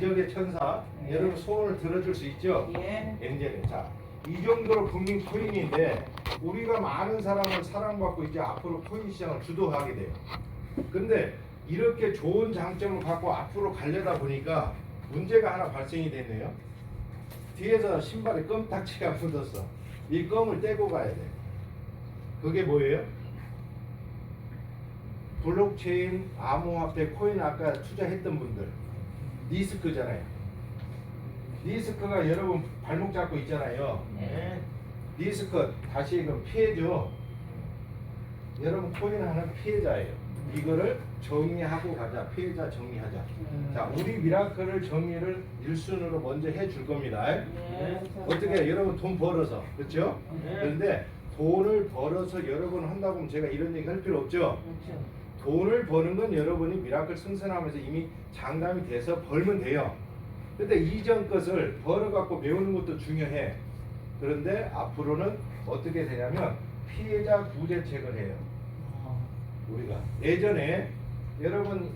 기적의 천사. 여러분 소원을 들어줄 수 있죠? 예. 엔젤이. 자, 이 정도로 국민 코인인데 우리가 많은 사람을 사랑받고 이제 앞으로 코인 시장을 주도하게 돼요. 근데 이렇게 좋은 장점을 갖고 앞으로 가려다 보니까 문제가 하나 발생이 됐네요. 뒤에서 신발에 껌딱지가 묻었어. 이 껌을 떼고 가야 돼. 그게 뭐예요? 블록체인, 암호화폐, 코인 아까 투자했던 분들 리스크잖아요. 리스크가 여러분 발목 잡고 있잖아요. 네. 리스크 다시 그 피해죠. 여러분 코인 하는 피해자예요. 이거를 정리하고 가자. 피해자 정리하자. 자, 우리 미라클을 정리를 1순위로 먼저 해줄 겁니다. 네. 어떻게 여러분 돈 벌어서 그렇죠? 네. 그런데 돈을 벌어서 여러분 한다고 하면 제가 이런 얘기 할 필요 없죠. 그렇죠. 돈을 버는 건 여러분이 미라클 승선하면서 이미 장담이 돼서 벌면 돼요. 근데 이전 것을 벌어갖고 메우는 것도 중요해. 그런데 앞으로는 어떻게 되냐면 피해자 구제책을 해요. 우리가 예전에 여러분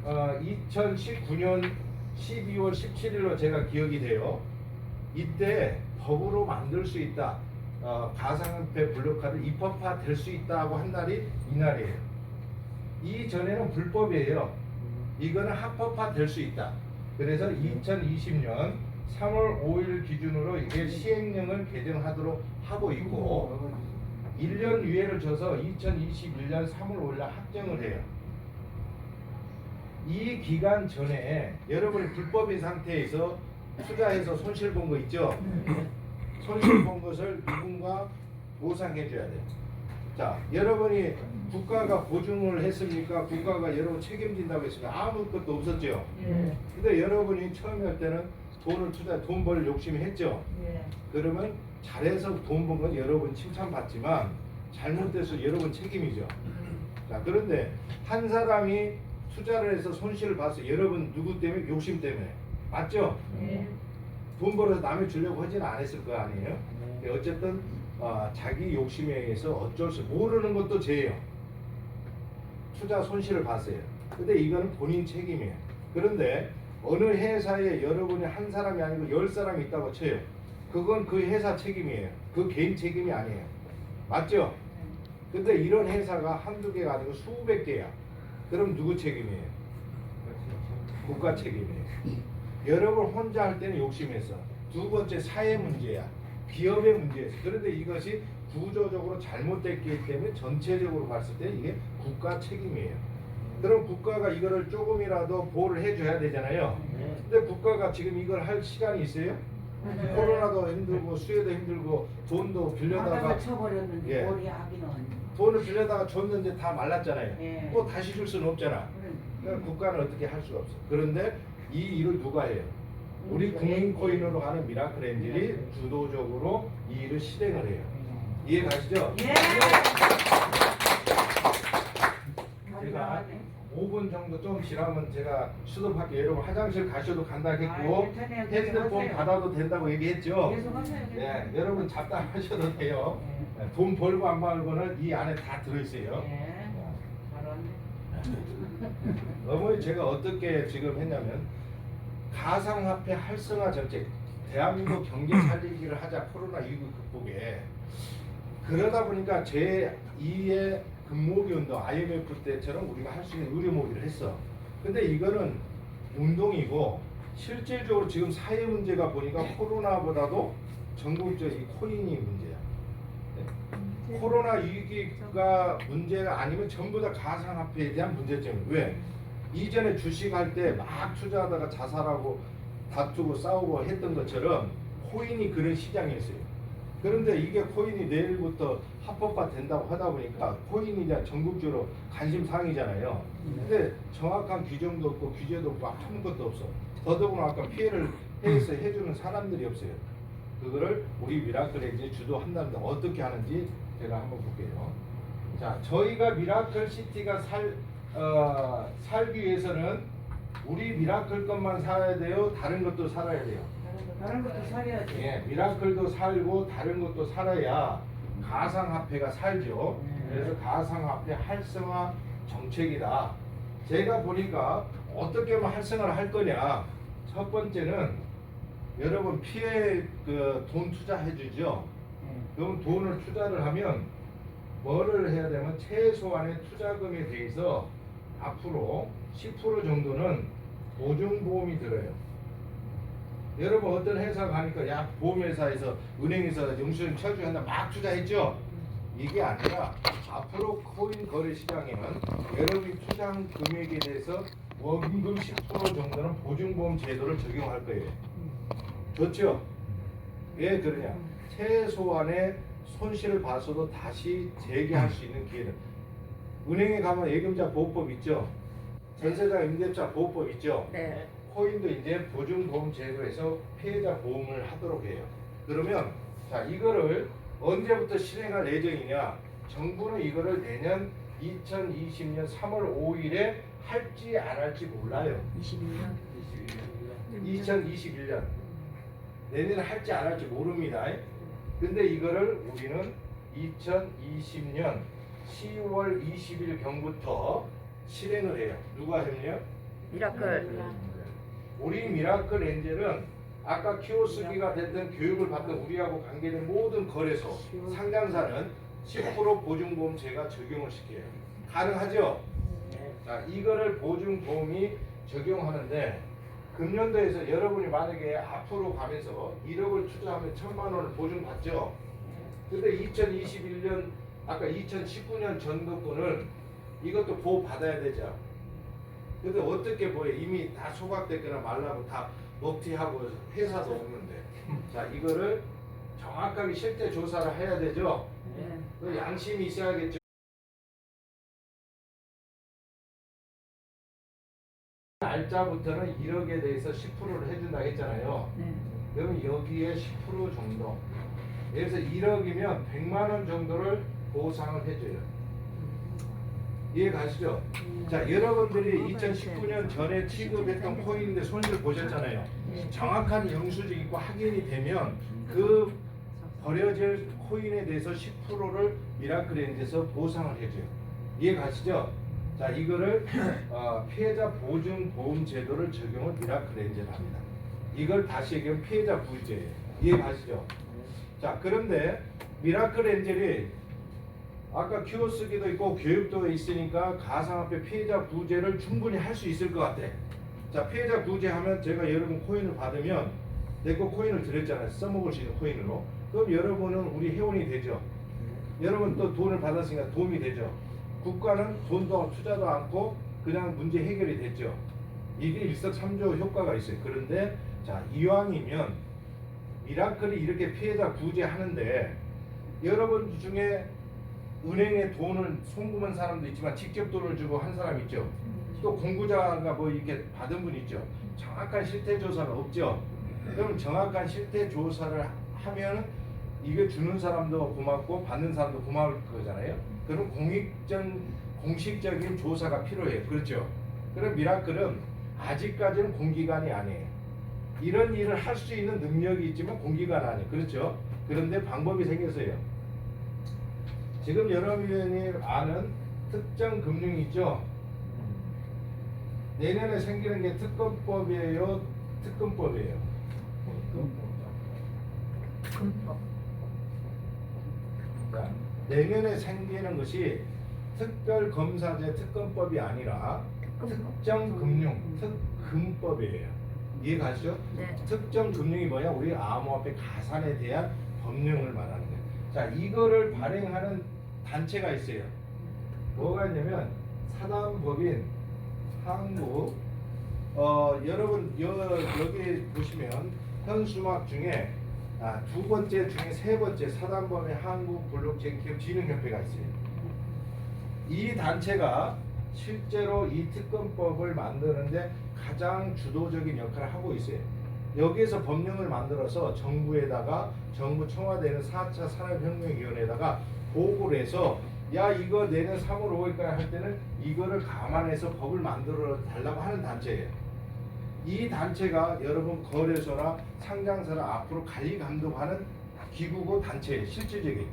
2019년 12월 17일로 제가 기억이 돼요. 이때 법으로 만들 수 있다. 가상화폐 블록카드 입법화 될 수 있다고 한 날이 이날이에요. 이전에는 불법이에요. 이거는 합법화 될 수 있다. 그래서 2020년 3월 5일 기준으로 이게 시행령을 개정하도록 하고 있고 1년 유예를 줘서 2021년 3월 5일 날 확정을 해요. 이 기간 전에 여러분이 불법인 상태에서 투자해서 손실 본 거 있죠? 손실 본 것을 누군가 보상해 줘야 돼요. 자, 여러분이 국가가 보증을 했습니까? 국가가 여러분 책임진다고 했습니까? 아무것도 없었죠. 예. 근데 여러분이 처음에 할 때는 돈을 돈 벌 욕심이 했죠. 예. 그러면 잘해서 돈 번 건 여러분 칭찬받지만 잘못돼서 여러분 책임이죠. 자, 그런데 한 사람이 투자를 해서 손실을 봤어. 여러분 누구 때문에? 욕심 때문에. 맞죠? 예. 돈 벌어서 남이 주려고 하지는 않았을 거 아니에요? 어쨌든 자기 욕심에 의해서 어쩔 수 모르는 것도 죄예요. 투자 손실을 봤어요. 근데 이거는 본인 책임이에요. 그런데 어느 회사에 여러분이 한 사람이 아니고 10사람이 있다고 쳐요. 그건 그 회사 책임이에요. 그 개인 책임이 아니에요. 맞죠? 근데 이런 회사가 한두 개가 아니고 수백 개야. 그럼 누구 책임이에요? 국가 책임이에요. 여러분 혼자 할 때는 욕심했어. 두 번째 사회 문제야. 기업의 문제였어. 그런데 이것이 구조적으로 잘못됐기 때문에 전체적으로 봤을 때 이게 국가 책임이에요. 그럼 국가가 이거를 조금이라도 보호를 해줘야 되잖아요. 근데 국가가 지금 이걸 할 시간이 있어요? 코로나도 힘들고 수혜도 힘들고 돈도 빌려다가 바닥을 쳐버렸는데 예. 머리 하기는. 돈을 빌려다가 줬는데 다 말랐잖아요. 예. 또 다시 줄 수는 없잖아. 그러니까 국가는 어떻게 할 수가 없어. 그런데 이 일을 누가 해요? 우리 국민코인으로 가는 미라클 엔젤이 주도적으로 이 일을 실행을 해요. 이해 가시죠? 예. 제가 5분 정도 좀 지나면 제가 수도밖에 여러분 화장실 가셔도 간다겠고 핸드폰 받아도 된다고 얘기했죠? 계속하세요. 네, 여러분 잡담하셔도 돼요. 네, 돈 벌고 안 벌고는 이 안에 다 들어있어요. 예. 잘하네. 어머니 제가 어떻게 지금 했냐면 가상화폐 활성화 정책, 대한민국 경제 살리기를 하자 코로나19 극복에 그러다 보니까 제2의 금모기 운동 IMF 때처럼 우리가 할 수 있는 의료 모기를 했어. 근데 이거는 운동이고 실질적으로 지금 사회 문제가 보니까 코로나보다도 전국적 이 코인이 문제야. 네. 코로나 위기가 문제가 아니면 전부 다 가상화폐에 대한 문제점이에요. 왜? 이전에 주식할 때 막 투자하다가 자살하고 다투고 싸우고 했던 것처럼 코인이 그런 시장이었어요. 그런데 이게 코인이 내일부터 합법화 된다고 하다 보니까 코인이 이제 전국적으로 관심사항이잖아요. 근데 정확한 규정도 없고 규제도 없고 아무것도 없어. 더더구나 아까 피해를 해주는 사람들이 없어요. 그거를 우리 미라클 엔젤이 주도한다는데 어떻게 하는지 제가 한번 볼게요. 자, 저희가 미라클 시티가 살기 위해서는 우리 미라클 것만 살아야 돼요? 다른 것도 살아야 돼요? 다른 것도 살려야지. 예, 미라클도 살고 다른 것도 살아야 가상화폐가 살죠. 그래서 가상화폐 활성화 정책이다. 제가 보니까 어떻게 하면 활성화를 할 거냐. 첫 번째는 여러분 피해 그 돈 투자해 주죠. 그럼 돈을 투자를 하면 뭐를 해야 되면 최소한의 투자금에 대해서 앞으로 10% 정도는 보증보험이 들어요. 여러분 어떤 회사 가니까 야 보험회사에서 은행에서 영수증 철주한다 막 투자했죠. 이게 아니라 앞으로 코인 거래 시장에는 여러분이 투자한 금액에 대해서 원금 10% 정도는 보증보험 제도를 적용할 거예요. 좋죠? 왜 그러냐? 최소한의 손실을 봐서도 다시 재개할 수 있는 기회는 은행에 가면 예금자 보호법 있죠? 전세자 임대차 보호법 있죠? 네. 코인도 이제 보증보험 제도에서 피해자 보험을 하도록 해요. 그러면 자 이거를 언제부터 실행할 예정이냐? 정부는 이거를 내년 2020년 3월 5일에 할지 안 할지 몰라요. 2021년 내년에 할지 안 할지 모릅니다. 근데 이거를 우리는 2020년 10월 20일 경부터 실행을 해요. 누가 했냐? 미라클. 우리 미라클 엔젤은 아까 키오스기가 됐든 교육을 받든 우리하고 관계된 모든 거래소, 상장사는 10% 보증보험 제가 적용을 시켜요. 가능하죠? 자, 이거를 보증보험이 적용하는데 금년도에서 여러분이 만약에 앞으로 가면서 1억을 투자하면 1,000만 원을 보증받죠? 근데 2021년 아까 2019년 전도권을 이것도 보호받아야 되죠. 근데 어떻게 보여? 이미 다 소각됐거나 말라고 다 먹튀하고 회사도 없는데 자 이거를 정확하게 실태 조사를 해야 되죠. 그 양심이 있어야겠죠. 날짜부터는 1억에 대해서 10%를 해준다 했잖아요. 그러면 여기에 10% 정도 그래서 1억이면 100만 원 정도를 보상을 해줘요. 이해 가시죠? 자, 여러분들이 2019년 전에 취급했던 코인인데 손실 보셨잖아요. 정확한 영수증 있고 확인이 되면 그 버려질 코인에 대해서 10%를 미라클엔즈에서 보상을 해줘요. 이해 가시죠? 자, 이거를 피해자 보증 보험 제도를 적용을 미라클엔즈를 합니다. 이걸 다시 얘기하면 피해자 부의제예요. 이해 가시죠? 자, 그런데 미라클엔젤이 아까 키오스기도 있고 교육도 있으니까 가상화폐 피해자 부재를 충분히 할 수 있을 것 같아. 자, 피해자 부재하면 제가 여러분 코인을 받으면 내 거 코인을 드렸잖아요. 써먹을 수 있는 코인으로. 그럼 여러분은 우리 회원이 되죠. 여러분 또 돈을 받았으니까 도움이 되죠. 국가는 돈도 투자도 않고 그냥 문제 해결이 됐죠. 이게 일석삼조 효과가 있어요. 그런데 자 이왕이면 미라클이 이렇게 피해자 구제하는데 여러분 중에 은행에 돈을 송금한 사람도 있지만 직접 돈을 주고 한 사람 있죠. 또 공구자가 뭐 이렇게 받은 분 있죠. 정확한 실태 조사는 없죠. 그럼 정확한 실태 조사를 하면 이게 주는 사람도 고맙고 받는 사람도 고마울 거잖아요. 그럼 공식적인 조사가 필요해요. 그렇죠? 그럼 미라클은 아직까지는 공기관이 아니에요. 이런 일을 할 수 있는 능력이 있지만 공기관 아니에요. 그렇죠? 그런데 방법이 생겼어요. 지금 여러분이 아는 특정 금융이 있죠? 내년에 생기는 게 특검법이에요? 특검법이에요? 금법. 자, 내년에 생기는 것이 특별검사제 특검법이 아니라 특정금융 특금법이에요. 이해 가시죠? 네. 특정금융이 뭐냐? 우리 암호화폐 가산에 대한 법령을 말하는 거예요. 자, 이거를 발행하는 단체가 있어요. 뭐가 있냐면 사단법인 한국 여러분 여기 보시면 현수막 중에 두 번째 중에 세 번째 사단법인 한국 블록체인 기업 진흥협회가 있어요. 이 단체가 실제로 이 특검법을 만드는데 가장 주도적인 역할을 하고 있어요. 여기에서 법령을 만들어서 정부에다가 정부 청와대는 4차 산업혁명위원회에다가 보고를 해서 야 이거 내년 3월 5일까지 할 때는 이거를 감안해서 법을 만들어 달라고 하는 단체예요. 이 단체가 여러분 거래소나 상장사를 앞으로 관리 감독하는 기구고 단체예요. 실질적인.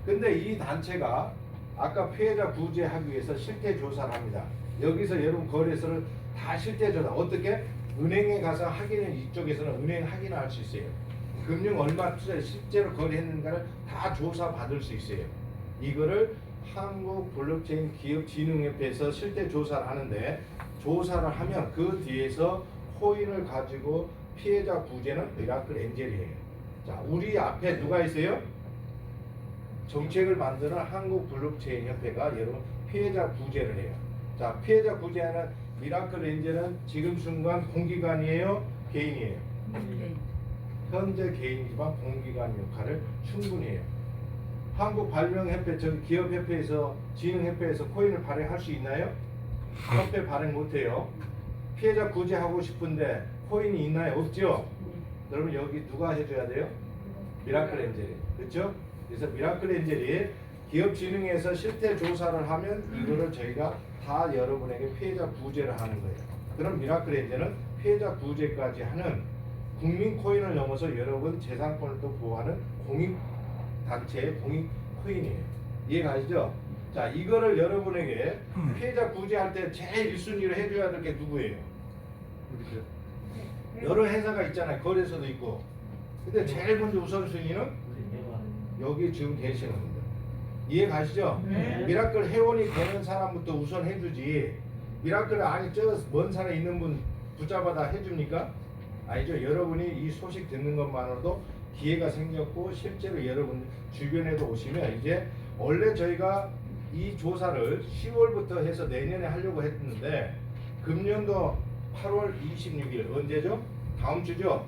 근데 이 단체가 아까 피해자 구제하기 위해서 실태 조사를 합니다. 여기서 여러분 거래소를 다 실태 조사. 어떻게? 은행에 가서 확인은 이쪽에서는 은행 확인을 할 수 있어요. 금융 얼마 투자 실제로 거래했는가를 다 조사 받을 수 있어요. 이거를 한국 블록체인 기업진흥협회에서 실태 조사를 하는데 조사를 하면 그 뒤에서 코인을 가지고 피해자 구제는 미라클 엔젤이에요. 자, 우리 앞에 누가 있어요? 정책을 만드는 한국 블록체인 협회가 여러분 피해자 구제를 해요. 자, 피해자 구제하는 미라클 엔젤은 지금 순간 공기관이에요, 개인이에요? 네. 현재 개인이지만 공기관 역할을 충분히 해요. 한국 발명협회, 저 기업협회에서 진흥협회에서 코인을 발행할 수 있나요? 협회 발행 못해요. 피해자 구제하고 싶은데 코인이 있나요? 없죠? 여러분 여기 누가 해줘야 돼요? 미라클 엔젤이. 그렇죠? 그래서 미라클 엔젤이 기업진흥에서 실태 조사를 하면 이거를 저희가 다 여러분에게 피해자 구제를 하는 거예요. 그럼 미라클 엔젤은 피해자 구제까지 하는 국민 코인을 넘어서 여러분 재산권을 또 보호하는 공익 단체의 공익 코인이에요. 이해가시죠? 자, 이거를 여러분에게 피해자 구제할 때 제일 1순위로 해줘야 될 게 누구예요? 여러 회사가 있잖아요. 거래소도 있고. 근데 제일 먼저 우선순위는 여기 지금 계시는 분들. 이해가시죠? 네. 미라클 회원이 되는 사람부터 우선 해주지. 미라클 아니 저 먼 산에 있는 분 붙잡아다 해줍니까? 아니죠. 여러분이 이 소식 듣는 것만으로도 기회가 생겼고 실제로 여러분 주변에도 오시면 이제 원래 저희가 이 조사를 10월부터 해서 내년에 하려고 했는데 금년도 8월 26일 언제죠? 다음 주죠?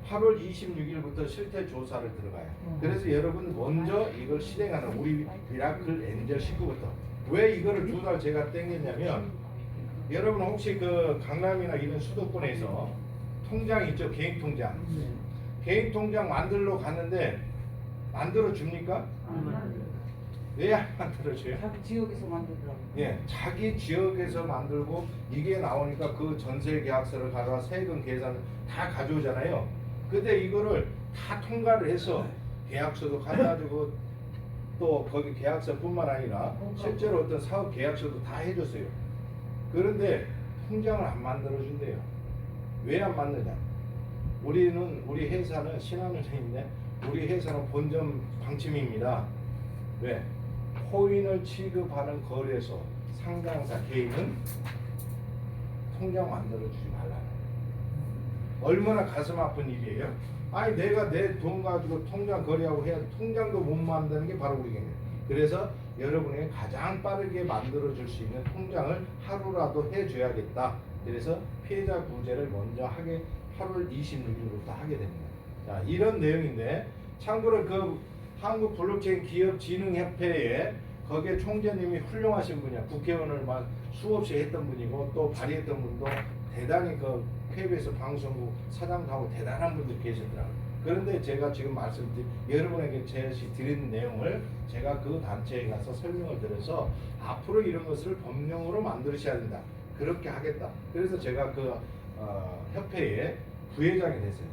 8월 26일부터 실태 조사를 들어가요. 그래서 여러분 먼저 이걸 실행하는 우리 미라클 엔젤 식구부터 왜 이거를 2달 제가 땡겼냐면 여러분 혹시 그 강남이나 이런 수도권에서 통장 있죠? 개인 통장. 개인 통장 만들러 갔는데 만들어 줍니까? 왜 안 만들어줘요? 자기 지역에서 만들더라고. 예, 자기 지역에서 만들고 이게 나오니까 그 전세 계약서를 가져와 세금 계산 다 가져오잖아요. 근데 이거를 다 통과를 해서 계약서도 가져주고 또 거기 계약서뿐만 아니라 실제로 어떤 사업 계약서도 다 해줬어요. 그런데 통장을 안 만들어준대요. 왜 안 만드냐? 우리 회사는 신한은행인데 우리 회사는 본점 방침입니다. 왜? 코인을 취급하는 거래소, 상장사, 개인은 통장 만들어주지 말라는 얼마나 가슴 아픈 일이에요? 아니 내가 내 돈 가지고 통장 거래하고 해야 통장도 못 만드는 게 바로 우리겠네요. 그래서 여러분에게 가장 빠르게 만들어줄 수 있는 통장을 하루라도 해줘야겠다. 그래서 피해자 구제를 먼저 하게 8월 26일부터 하게 됩니다. 자, 이런 내용인데 참고로 그 한국 블록체인 기업진흥협회에 거기에 총재님이 훌륭하신 분이야. 국회의원을 막 수없이 했던 분이고 또 발의했던 분도 대단히 그 KBS 방송국 사장도 하고 대단한 분들이 계시더라고요. 그런데 제가 지금 여러분에게 제시 드린 내용을 제가 그 단체에 가서 설명을 드려서 앞으로 이런 것을 법령으로 만들으셔야 된다. 그렇게 하겠다. 그래서 제가 그 협회의 부회장이 됐어요.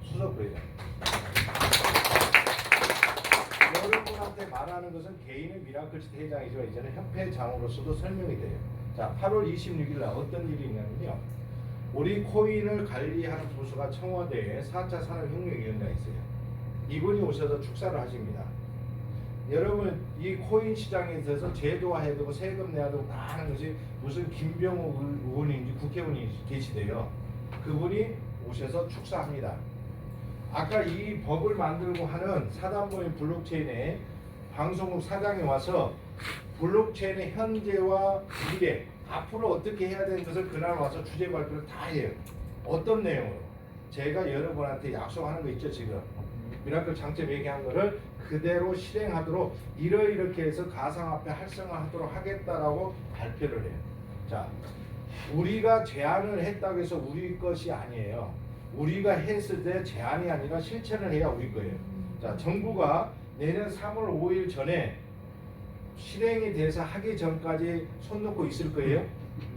수석 부회장. 여러분한테 말하는 것은 개인의 미라클 회장이죠. 이제는 협회장으로서도 설명이 돼요. 자, 8월 26일 날 어떤 일이 있냐면요. 우리 코인을 관리하는 부서가 청와대에 4차 산업혁명위원회가 있어요. 이분이 오셔서 축사를 하십니다. 여러분 이 코인 시장에 있어서 제도화해야 되고 세금 내야 되고 다 하는 것이 무슨 김병호 의원인지 국회의원이 계시대요. 그분이 오셔서 축사합니다. 아까 이 법을 만들고 하는 사단법인 블록체인의 방송국 사장이 와서 블록체인의 현재와 미래 앞으로 어떻게 해야 되는 것을 그날 와서 주제 발표를 다 해요. 어떤 내용으로? 제가 여러분한테 약속하는 거 있죠 지금. 미라클 장점 얘기한 거를 그대로 실행하도록 이렇게 해서 가상화폐 활성화하도록 하겠다라고 발표를 해요. 자, 우리가 제안을 했다고 해서 우리 것이 아니에요. 우리가 했을 때 제안이 아니라 실천을 해야 우리 거예요. 자, 정부가 내년 3월 5일 전에 실행이 돼서 하기 전까지 손 놓고 있을 거예요.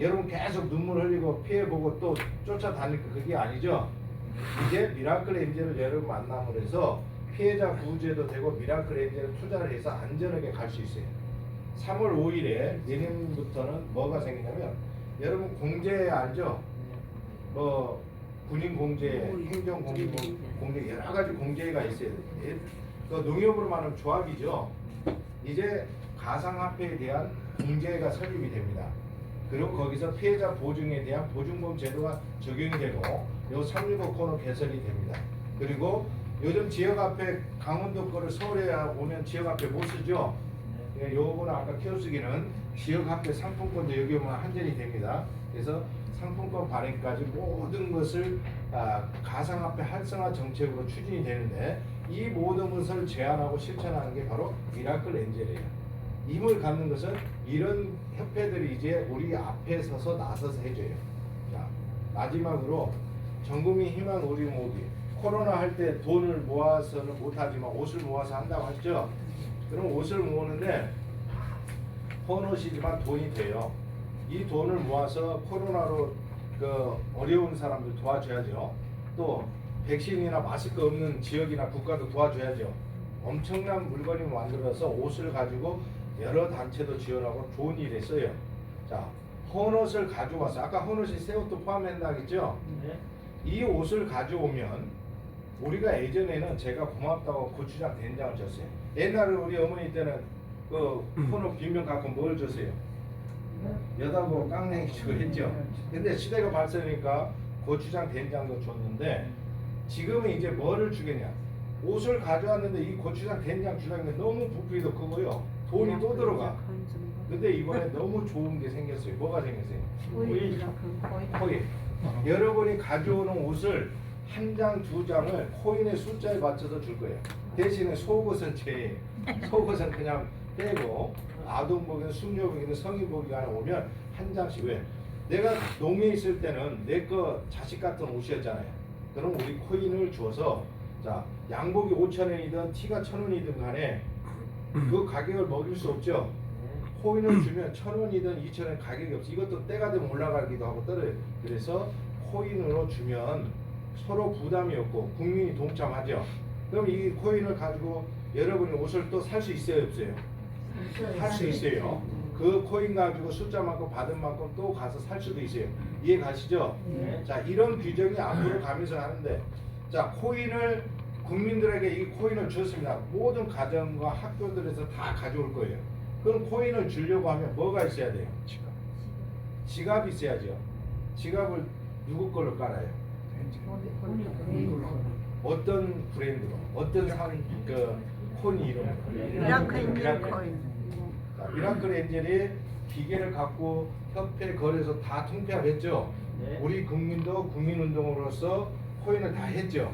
여러분 계속 눈물 흘리고 피해보고 또 쫓아다닐 거 그게 아니죠. 이제 미라클 엔젤을 여러분 만남을 해서 피해자 구제도 되고 미라클 엔젤을 투자를 해서 안전하게 갈 수 있어요. 3월 5일에 내년부터는 뭐가 생기냐면 여러분 공제 알죠? 뭐 군인 공제, 행정 공제 여러 가지 공제가 있어요. 그 농협으로 말하면 조합이죠. 이제 가상화폐에 대한 공제가 설립이 됩니다. 그리고 거기서 피해자 보증에 대한 보증보험 제도가 적용이 되고 요 365 코너 개설이 됩니다. 그리고 요즘 지역화폐 강원도 거를 서울에 오면 지역화폐 못 쓰죠. 예, 요거는 아까 키워쓰기는 지역화폐 상품권도 여기 오면 한전이 됩니다. 그래서 상품권 발행까지 모든 것을 가상화폐 활성화 정책으로 추진이 되는데 이 모든 것을 제안하고 실천하는 게 바로 미라클 엔젤이에요. 힘을 갖는 것은 이런 협회들이 이제 우리 앞에 서서 나서서 해줘요. 자, 마지막으로 전국민 희망 우리 모으기. 코로나 할 때 돈을 모아서는 못하지만 옷을 모아서 한다고 했죠. 그럼 옷을 모으는데 헌옷이지만 돈이 돼요. 이 돈을 모아서 코로나로 그 어려운 사람들 도와줘야죠. 또 백신이나 마스크 없는 지역이나 국가도 도와줘야죠. 엄청난 물건이 만들어서 옷을 가지고 여러 단체도 지원하고 좋은 일에 써요. 자, 헌옷을 가져와서 아까 헌옷이 새 옷도 포함한다겠죠? 네. 이 옷을 가져오면 우리가 예전에는 제가 고맙다고 고추장 된장을 줬어요. 옛날에 우리 어머니 때는 그 헌옷 빈병 갖고 뭘 줬어요? 여다고 깡냉이 주고 했죠. 근데 시대가 발전하니까 고추장 된장도 줬는데 지금은 이제 뭐를 주겠냐? 옷을 가져왔는데 이 고추장 된장 주라는 게 너무 부피도 크고요. 돈이 또 들어가. 근데 이번에 너무 좋은 게 생겼어요. 뭐가 생겼어요? 코인. 여러분이 가져오는 옷을 한 장, 두 장을 코인의 숫자에 맞춰서 줄 거예요. 대신에 속옷은 제일, 속옷은 그냥 빼고 아동복이나 숙녀복이나 성인복이 하나 오면 한 장씩. 왜? 내가 농에 있을 때는 내 거 자식 같은 옷이었잖아요. 그럼 우리 코인을 줘서 자 양복이 5,000원이든 티가 1,000원이든 간에 그 가격을 먹일 수 없죠. 코인을 주면 1,000원이든 2,000원 가격이 없어. 이것도 때가 되면 올라가기도 하고 떨어요. 그래서 코인으로 주면 서로 부담이 없고 국민이 동참하죠. 그럼 이 코인을 가지고 여러분이 옷을 또 살 수 있어요, 없어요? 할 수 있어요. 그 코인 가지고 숫자만큼 받은 만큼 또 가서 살 수도 있어요. 이해 가시죠? 네. 자, 이런 규정이 앞으로 가면서 하는데, 자, 코인을 국민들에게 이 코인을 줬습니다. 모든 가정과 학교들에서 다 가져올 거예요. 그럼 코인을 주려고 하면 뭐가 있어야 돼요? 지갑이 있어야죠. 지갑을 누구 걸로 깔아요? 어떤 브랜드로? 어떤 그 코인 이름? 미라클 코인. 자, 미라클 엔젤이 기계를 갖고 협회 거래소 다 통폐합했죠. 네. 우리 국민도 국민운동으로서 코인을 다 했죠.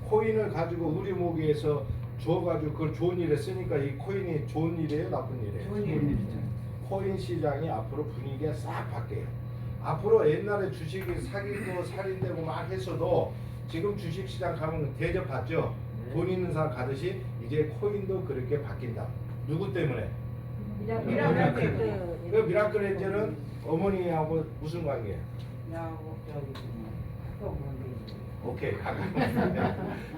코인을 가지고 우리 모기에서 주어가지고 그걸 좋은 일에 쓰니까 이 코인이 좋은 일이에요, 나쁜 일이에요? 좋은 일이죠. 코인 시장이 앞으로 분위기가 싹 바뀌어요. 앞으로 옛날에 주식이 사기고 살인되고 막 했어도 지금 주식시장 가면 대접받죠. 네. 돈 있는 사람 가듯이 이제 코인도 그렇게 바뀐다. 누구 때문에? 미라클. 그 미라클 엔젤은 어머니하고 무슨 관계예요? 야고 저기 또 오케이,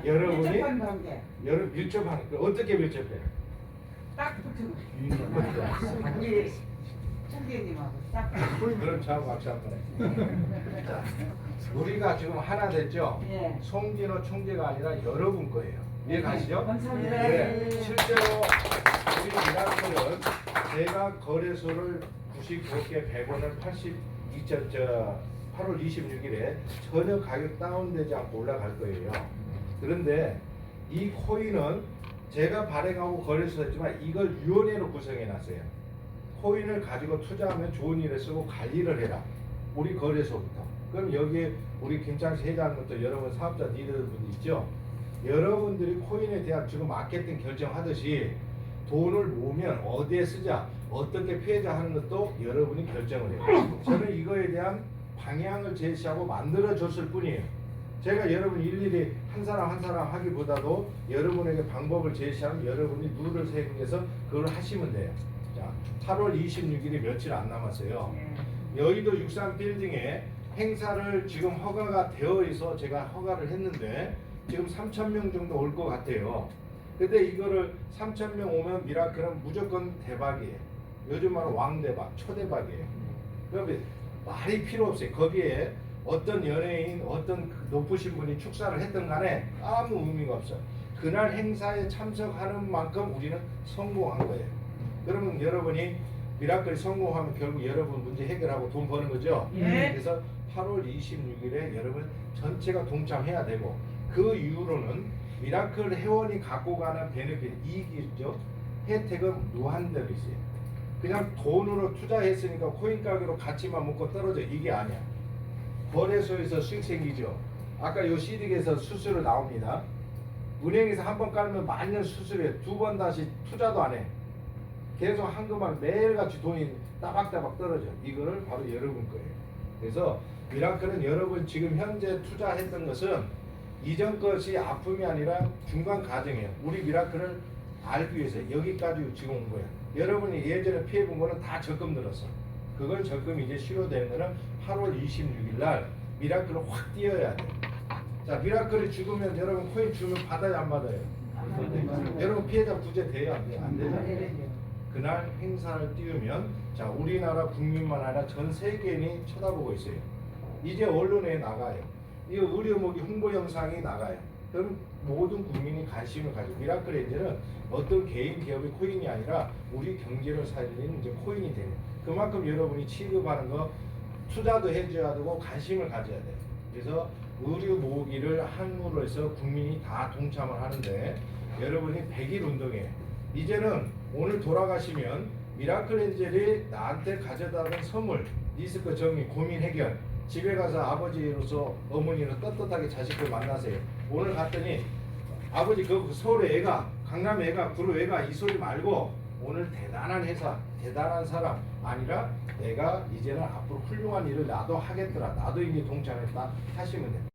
여러분이 밀접한 관계. 여러분 밀접한 어떻게 밀접해? 딱 붙이고. 우리 총재님하고 딱. 그럼 저하고 박수 한번 해. 자, 우리가 지금 하나 됐죠? 예. 송진호 총재가 아니라 여러분 거예요. 이해 가시죠? 감사합니다. 네. 실제로 우리 미라클은 제가 거래소를 95개 100원을 8월 26일에 전혀 가격 다운되지 않고 올라갈 거예요. 그런데 이 코인은 제가 발행하고 거래소 했지만 이걸 위원회로 구성해 놨어요. 코인을 가지고 투자하면 좋은 일에 쓰고 관리를 해라. 우리 거래소부터. 그럼 여기에 우리 김창식 회장부터 여러분 사업자 리더분들 있죠? 여러분들이 코인에 대한 지금 마케팅 결정하듯이 돈을 모으면 어디에 쓰자, 어떻게 피해자 하는 것도 여러분이 결정을 해요. 저는 이거에 대한 방향을 제시하고 만들어줬을 뿐이에요. 제가 여러분 일일이 한 사람 한 사람 하기보다도 여러분에게 방법을 제시하면 여러분이 룰을 세팅해서 그걸 하시면 돼요. 자, 8월 26일이 며칠 안 남았어요. 여의도 63 빌딩에 행사를 지금 허가가 되어 있어 제가 허가를 했는데 지금 3,000명 정도 올 것 같아요. 근데 이거를 3,000명 오면 미라클은 무조건 대박이에요. 요즘 말로 왕대박, 초대박이에요. 그러면 말이 필요 없어요. 거기에 어떤 연예인, 어떤 그 높으신 분이 축사를 했든 간에 아무 의미가 없어요. 그날 행사에 참석하는 만큼 우리는 성공한 거예요. 그러면 여러분이 미라클이 성공하면 결국 여러분 문제 해결하고 돈 버는 거죠. 예. 그래서 8월 26일에 여러분 전체가 동참해야 되고, 그 이후로는 미라클 회원이 갖고 가는 베네핏, 이익이 있죠. 혜택은 무한대로 있어요. 그냥 돈으로 투자했으니까 코인 가격으로 가치만 먹고 떨어져, 이게 아니야. 거래소에서 수익 생기죠. 아까 요 CD에서 수수료 나옵니다. 은행에서 한 번 깔면 만년 수수료에 두 번 다시 투자도 안 해. 계속 한금만 매일같이 돈이 따박따박 떨어져. 이거를 바로 여러분 거예요. 그래서 미라클은 여러분 지금 현재 투자했던 것은 이전 것이 아픔이 아니라 중간 과정이에요. 우리 미라클을 알기 위해서 여기까지 지금 온 거예요. 여러분이 예전에 피해본 거는 다 적금 들었어. 그걸 적금이 이제 실효되는 거는 8월 26일 날 미라클을 확 띄어야 돼. 자, 미라클이 죽으면 여러분 코인 주면 받아요, 안 받아요? 여러분 피해자 구제 돼요, 안 돼요? 안 되잖아요. 그날 행사를 띄우면 자, 우리나라 국민만 아니라 전 세계인이 쳐다보고 있어요. 이제 언론에 나가요. 이 의료모기 홍보 영상이 나가요. 그럼 모든 국민이 관심을 가지고, 미라클 엔젤은 어떤 개인 기업의 코인이 아니라 우리 경제를 살리는 이제 코인이 되는. 그만큼 여러분이 취급하는 거 투자도 해줘야 되고 관심을 가져야 돼요. 그래서 의료 모기를 한으로 해서 국민이 다 동참을 하는데, 여러분이 100일 운동에 이제는 오늘 돌아가시면 미라클 엔젤이 나한테 가져다는 선물, 리스크 정리, 고민 해결, 집에 가서 아버지로서 어머니로 떳떳하게 자식들 만나세요. 오늘 갔더니 아버지 그 서울에 애가, 강남에 애가, 구로 애가, 이 소리 말고 오늘 대단한 회사, 대단한 사람 아니라 내가 이제는 앞으로 훌륭한 일을 나도 하겠더라, 나도 이미 동참했다 하시면 돼요.